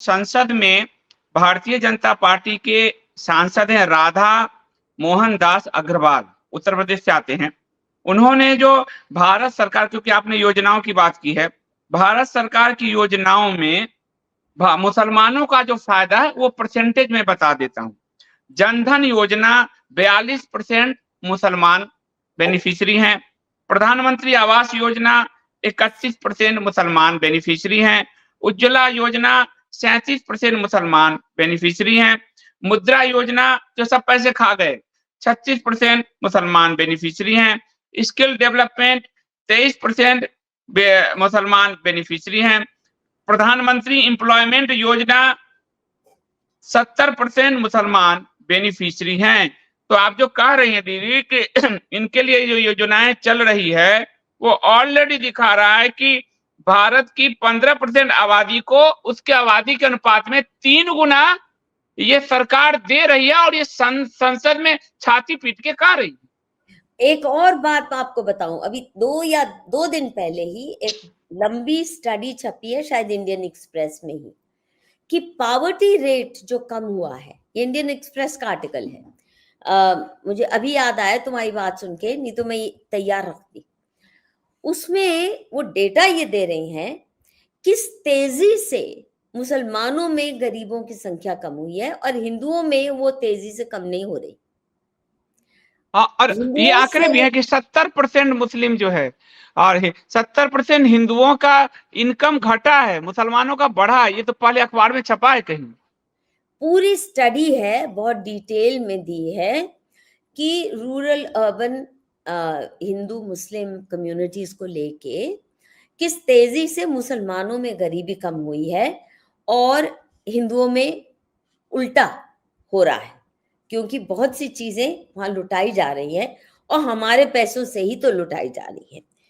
संसद में भारतीय जनता पार्टी के सांसद हैं राधा मोहन दास अग्रवाल, उत्तर प्रदेश से आते हैं। उन्होंने जो भारत सरकार, क्योंकि आपने योजनाओं की बात की है, भारत सरकार की योजनाओं में मुसलमानों का जो फायदा है वो परसेंटेज में बता देता हूं। जनधन योजना 42% मुसलमान बेनिफिशियरी हैं। प्रधानमंत्री आवास योजना 31% मुसलमान बेनिफिशियरी हैं। उज्ज्वला योजना 37% मुसलमान बेनिफिशियरी हैं। मुद्रा योजना जो सब पैसे खा गए 36% मुसलमान बेनिफिशियरी हैं। स्किल डेवलपमेंट 23% मुसलमान बेनिफिशियरी हैं। प्रधानमंत्री एम्प्लॉयमेंट योजना 70% मुसलमान बेनिफिशियरी हैं। तो आप जो कह रही हैं दीदी कि इनके लिए जो योजनाएं चल रही है वो ऑलरेडी दिखा रहा है कि भारत की 15% आबादी को उसके आबादी के अनुपात में 3 गुना ये सरकार दे रही है और ये संसद में छाती पीट के कह रही है। एक और बात मैं आपको बताऊं, अभी 2 दिन पहले ही एक लंबी स्टडी छपी है, शायद इंडियन एक्सप्रेस में ही, कि पावर्टी रेट जो कम हुआ है, ये इंडियन एक्सप्रेस का आर्टिकल है। मुझे अभी याद आया तुम्हारी बात सुन के, नहीं तो मैं तैयार रखती। उसमें वो डेटा ये दे रही हैं किस तेजी से मुसलमानों में गरीबों की संख्या कम हुई है और हिंदुओं में वो तेजी से कम नहीं हो रही। और ये आंकड़े भी है कि 70% मुस्लिम जो है और 70% हिंदुओं का इनकम घटा है, मुसलमानों का बढ़ा है। ये तो पहले अखबार में छपा है कहीं। पूरी स्टडी है, बहुत डिटेल में दी है कि रूरल अर्बन हिंदू मुस्लिम कम्युनिटीज को लेके किस तेजी से मुसलमानों में गरीबी कम हुई है और हिंदुओं में उल्टा हो रहा है, क्योंकि बहुत सी चीजें वहां लुटाई जा रही हैं और हमारे पैसों से ही तो लुटाई जा रही है।